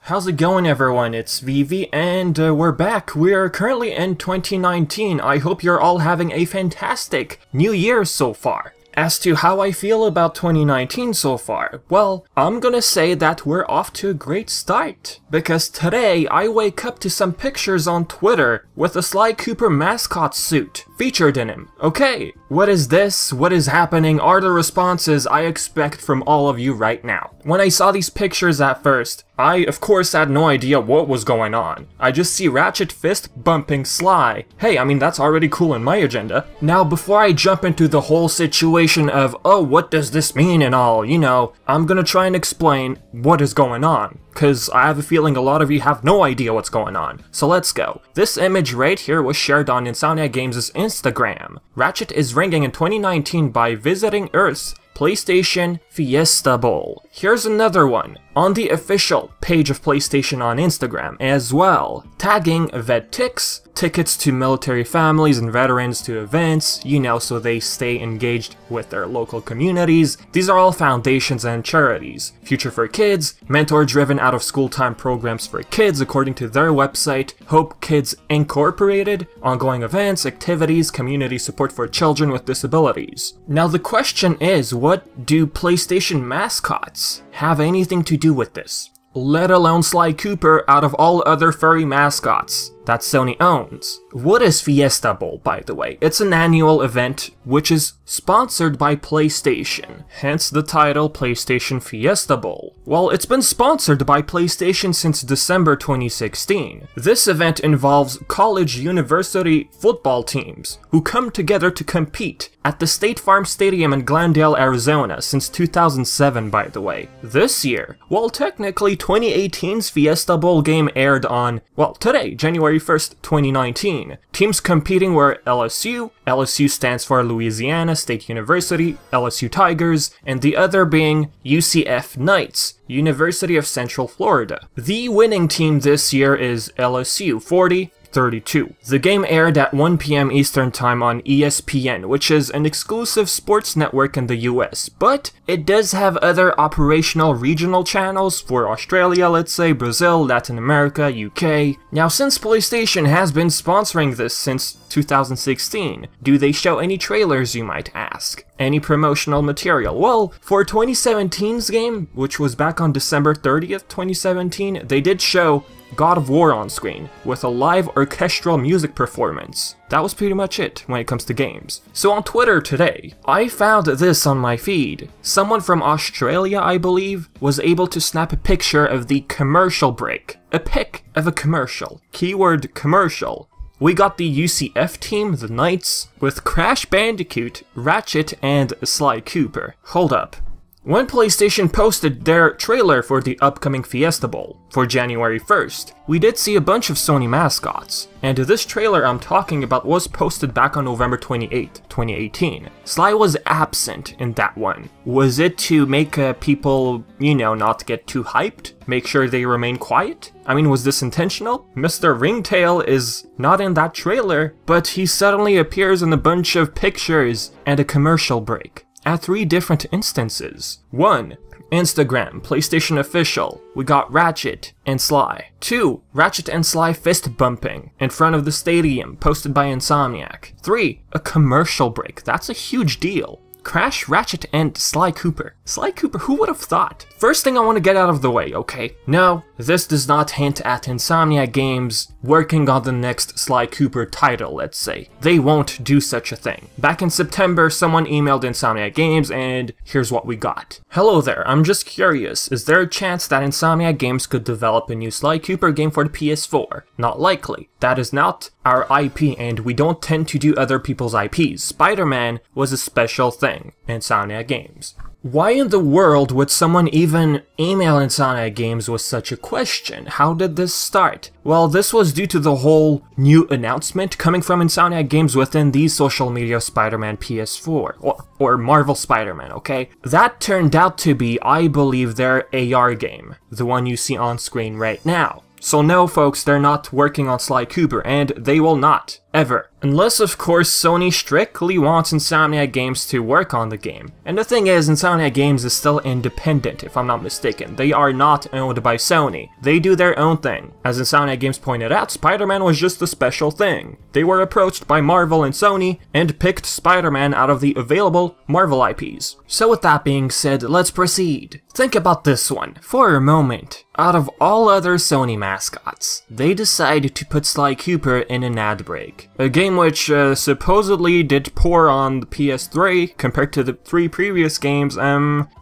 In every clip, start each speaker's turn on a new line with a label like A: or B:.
A: How's it going, everyone? It's Vivi, and we're back. We are currently in 2019. I hope you're all having a fantastic new year so far. As to how I feel about 2019 so far, well, I'm gonna say that we're off to a great start. Because today, I wake up to some pictures on Twitter with a Sly Cooper mascot suit featured in him. Okay, what is this? What is happening? Are the responses I expect from all of you right now. When I saw these pictures at first, I, of course, had no idea what was going on. I just see Ratchet fist bumping Sly. Hey, I mean, that's already cool in my agenda. Now, before I jump into the whole situation of, oh, what does this mean and all, you know, I'm gonna try and explain what is going on. Cause I have a feeling a lot of you have no idea what's going on. So let's go. This image right here was shared on Insomniac Games' Instagram. Ratchet is ringing in 2019 by visiting Earth's PlayStation Fiesta Bowl. Here's another one on the official page of PlayStation on Instagram as well, tagging VTX, tickets to military families and veterans to events, you know, so they stay engaged with their local communities. These are all foundations and charities. Future for Kids, mentor-driven out-of-school time programs for kids according to their website, Hope Kids Incorporated, ongoing events, activities, community support for children with disabilities. Now the question is, what do PlayStation mascots have anything to do with this? Let alone Sly Cooper out of all other furry mascots that Sony owns. What is Fiesta Bowl, by the way? It's an annual event which is sponsored by PlayStation, hence the title PlayStation Fiesta Bowl. Well, it's been sponsored by PlayStation since December 2016. This event involves college university football teams who come together to compete at the State Farm Stadium in Glendale, Arizona since 2007, by the way. This year, well, technically 2018's Fiesta Bowl game aired on, well, today, January 1st, 2019. Teams competing were LSU stands for Louisiana State University, LSU Tigers, and the other being UCF Knights, University of Central Florida. The winning team this year is LSU 40-32. The game aired at 1 p.m. Eastern Time on ESPN, which is an exclusive sports network in the US, but it does have other operational regional channels for Australia, let's say, Brazil, Latin America, UK. Now, since PlayStation has been sponsoring this since 2016, do they show any trailers, you might ask? Any promotional material? Well, for 2017's game, which was back on December 30th, 2017, they did show God of War on screen, with a live orchestral music performance. That was pretty much it when it comes to games. So on Twitter today, I found this on my feed. Someone from Australia, I believe, was able to snap a picture of the commercial break. A pic of a commercial. Keyword commercial. We got the UCF team, the Knights, with Crash Bandicoot, Ratchet, and Sly Cooper. Hold up. When PlayStation posted their trailer for the upcoming Fiesta Bowl for January 1st, we did see a bunch of Sony mascots, and this trailer I'm talking about was posted back on November 28, 2018. Sly was absent in that one. Was it to make people, you know, not get too hyped? Make sure they remain quiet? I mean, was this intentional? Mr. Ringtail is not in that trailer, but he suddenly appears in a bunch of pictures and a commercial break. At 3 different instances. 1. Instagram, PlayStation Official, we got Ratchet and Sly. 2. Ratchet and Sly fist bumping in front of the stadium, posted by Insomniac. 3. A commercial break, that's a huge deal. Crash, Ratchet, and Sly Cooper. Sly Cooper, who would have thought? First thing I want to get out of the way, okay? No, this does not hint at Insomniac Games working on the next Sly Cooper title, let's say. They won't do such a thing. Back in September, someone emailed Insomniac Games, and here's what we got. Hello there, I'm just curious, is there a chance that Insomniac Games could develop a new Sly Cooper game for the PS4? Not likely. That is not our IP, and we don't tend to do other people's IPs. Spider-Man was a special thing. Insomniac Games. Why in the world would someone even email Insomniac Games with such a question? How did this start? Well, this was due to the whole new announcement coming from Insomniac Games within the social media Spider-Man PS4, or Marvel Spider-Man, okay? That turned out to be, I believe, their AR game, the one you see on screen right now. So no folks, they're not working on Sly Cooper, and they will not ever. Unless, of course, Sony strictly wants Insomniac Games to work on the game. And the thing is, Insomniac Games is still independent, if I'm not mistaken. They are not owned by Sony. They do their own thing. As Insomniac Games pointed out, Spider-Man was just a special thing. They were approached by Marvel and Sony, and picked Spider-Man out of the available Marvel IPs. So with that being said, let's proceed. Think about this one, for a moment. Out of all other Sony mascots, they decided to put Sly Cooper in an ad break. A game which supposedly did poor on the PS3 compared to the 3 previous games.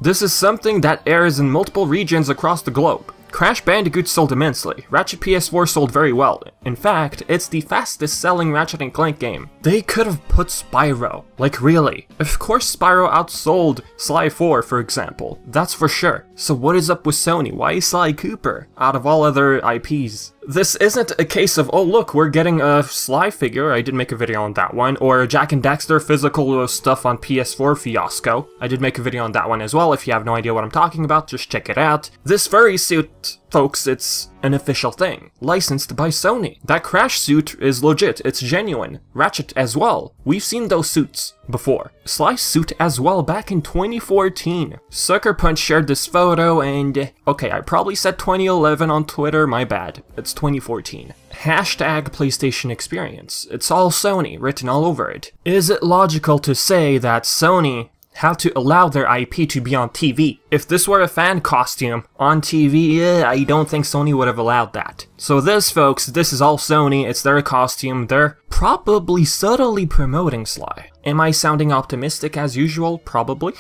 A: This is something that airs in multiple regions across the globe. Crash Bandicoot sold immensely. Ratchet PS4 sold very well. In fact, it's the fastest selling Ratchet & Clank game. They could have put Spyro. Like really. Of course Spyro outsold Sly 4, for example. That's for sure. So what is up with Sony? Why Sly Cooper out of all other IPs? This isn't a case of, oh look, we're getting a Sly figure, I did make a video on that one, or Jak and Daxter physical stuff on PS4 fiasco. I did make a video on that one as well. If you have no idea what I'm talking about, just check it out. This furry suit, folks, it's an official thing, licensed by Sony. That Crash suit is legit, it's genuine. Ratchet as well. We've seen those suits before. Sly's suit as well back in 2014. Sucker Punch shared this photo and... okay, I probably said 2011 on Twitter, my bad. It's 2014. Hashtag PlayStation Experience. It's all Sony, written all over it. Is it logical to say that Sony had to allow their IP to be on TV? If this were a fan costume on TV, I don't think Sony would have allowed that. So this, folks, this is all Sony, it's their costume, they're probably subtly promoting Sly. Am I sounding optimistic as usual? Probably.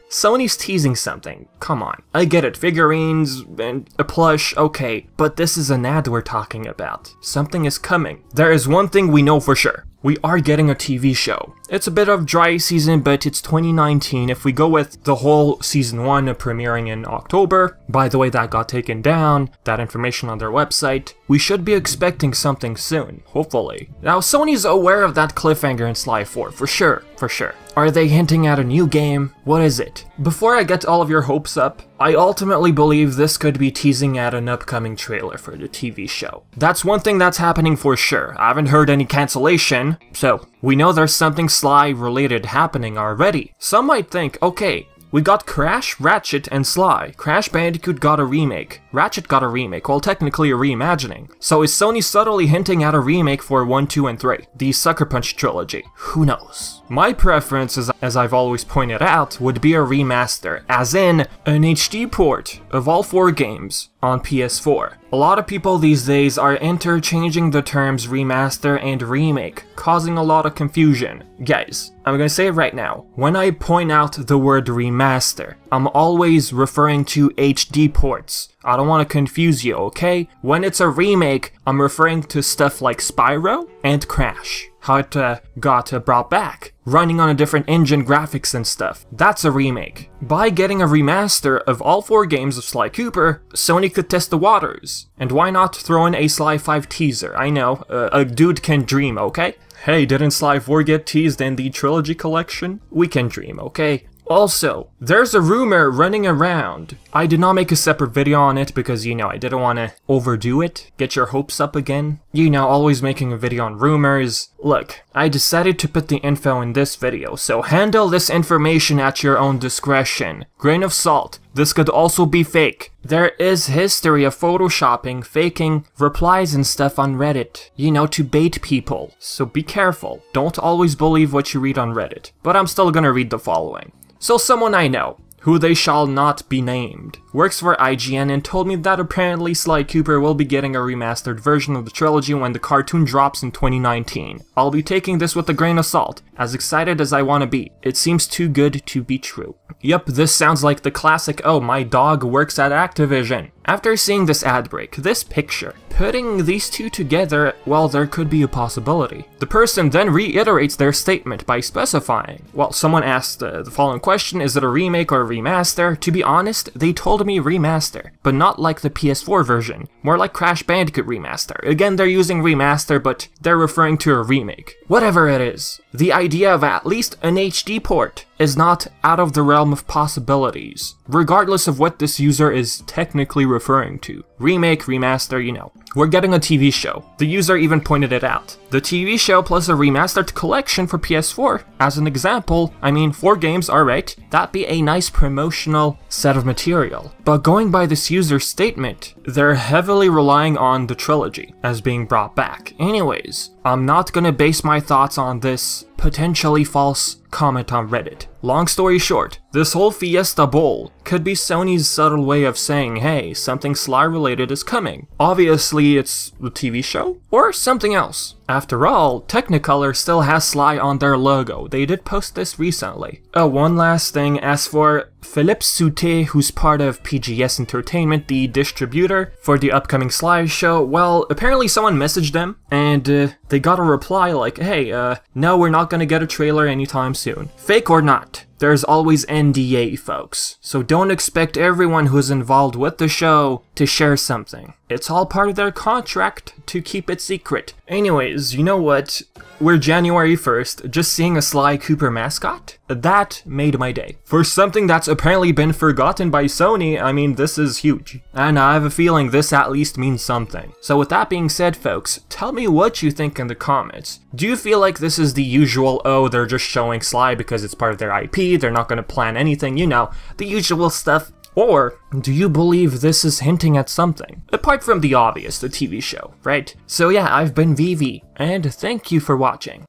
A: Sony's teasing something, come on. I get it, figurines and a plush, okay, but this is an ad we're talking about. Something is coming. There is one thing we know for sure. We are getting a TV show. It's a bit of dry season, but it's 2019. If we go with the whole season 1 premiering in October, by the way, that got taken down, that information on their website, we should be expecting something soon, hopefully. Now, Sony's aware of that cliffhanger in Sly 4, for sure, for sure. Are they hinting at a new game? What is it? Before I get all of your hopes up, I ultimately believe this could be teasing at an upcoming trailer for the TV show. That's one thing that's happening for sure. I haven't heard any cancellation, so we know there's something Sly related happening already. Some might think, okay, we got Crash, Ratchet, and Sly. Crash Bandicoot got a remake. Ratchet got a remake, well technically a reimagining. So is Sony subtly hinting at a remake for 1, 2, and 3? The Sucker Punch trilogy. Who knows? My preference, as I've always pointed out, would be a remaster, as in an HD port of all 4 games on PS4. A lot of people these days are interchanging the terms remaster and remake, causing a lot of confusion. Guys, I'm gonna say it right now, when I point out the word remaster, I'm always referring to HD ports. I don't want to confuse you, okay? When it's a remake, I'm referring to stuff like Spyro and Crash. How it got brought back, running on a different engine, graphics and stuff. That's a remake. By getting a remaster of all 4 games of Sly Cooper, Sony could test the waters. And why not throw in a Sly 5 teaser? I know, a dude can dream, okay? Hey, didn't Sly 4 get teased in the Trilogy Collection? We can dream, okay? Also, there's a rumor running around. I did not make a separate video on it because, you know, I didn't want to overdo it, get your hopes up again. You know, always making a video on rumors. Look, I decided to put the info in this video, so handle this information at your own discretion. Grain of salt. This could also be fake. There is history of photoshopping, faking replies and stuff on Reddit, you know, to bait people. So be careful. Don't always believe what you read on Reddit. But I'm still gonna read the following. So someone I know, who they shall not be named, works for IGN and told me that apparently Sly Cooper will be getting a remastered version of the trilogy when the cartoon drops in 2019. I'll be taking this with a grain of salt, as excited as I want to be. It seems too good to be true. Yep, this sounds like the classic, oh, my dog works at Activision. After seeing this ad break, this picture, putting these two together, well, there could be a possibility. The person then reiterates their statement by specifying. Well, someone asked the following question, is it a remake or a remaster? To be honest, they told me remaster, but not like the PS4 version, more like Crash Bandicoot remaster. Again, they're using remaster, but they're referring to a remake. Whatever it is, the idea of at least an HD port is not out of the realm of possibilities, regardless of what this user is technically referring to. Remake, remaster, you know. we're getting a TV show. The user even pointed it out. The TV show plus a remastered collection for PS4. As an example, I mean 4 games, alright, that'd be a nice promotional set of material. But going by this user's statement, they're heavily relying on the trilogy as being brought back. Anyways, I'm not gonna base my thoughts on this potentially false comment on Reddit. Long story short, this whole Fiesta Bowl could be Sony's subtle way of saying, hey, something Sly related is coming. Obviously, it's the TV show, or something else. After all, Technicolor still has Sly on their logo. They did post this recently. Oh, one last thing, as for Philippe Souté, who's part of PGS Entertainment, the distributor for the upcoming Sly show, well, apparently someone messaged them, and they got a reply like, hey, no, we're not gonna get a trailer anytime soon. Fake or not, there's always NDA, folks. So don't expect everyone who's involved with the show to share something. It's all part of their contract to keep it secret. Anyways, you know what? We're January 1st, just seeing a Sly Cooper mascot? That made my day. For something that's apparently been forgotten by Sony, I mean, this is huge. And I have a feeling this at least means something. So with that being said, folks, tell me what you think in the comments. Do you feel like this is the usual, oh, they're just showing Sly because it's part of their IP, they're not gonna plan anything, you know, the usual stuff? Or do you believe this is hinting at something? Apart from the obvious, the TV show, right? So yeah, I've been VV, and thank you for watching.